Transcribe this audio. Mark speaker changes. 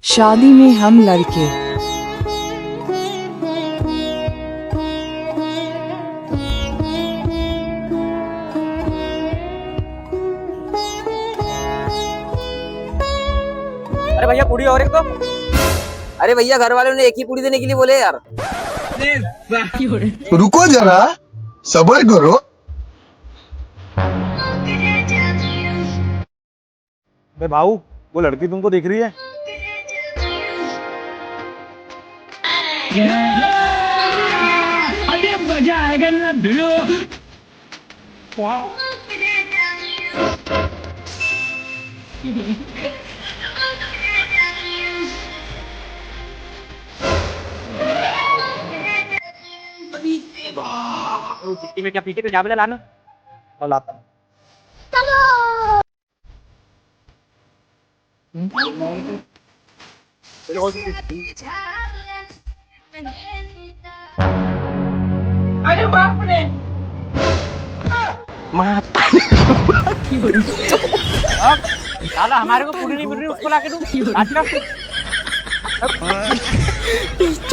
Speaker 1: शादी में हम लड़के
Speaker 2: अरे भैया पूरी और एक तो। अरे भैया घर वालों ने एक ही पूरी देने के लिए बोले यार।
Speaker 3: रुको जरा, सब्र करो।
Speaker 4: बे भाऊ, वो लड़की तुमको दिख रही है?
Speaker 5: अरे मजा आएगा ना भिड़ो।
Speaker 2: में क्या पीछे तो जा लाना
Speaker 4: और लाता हूँ।
Speaker 5: अरे बाप रे।
Speaker 2: साला हमारे को पूरी नहीं मिल रही, उसको ला के दूं। अच्छा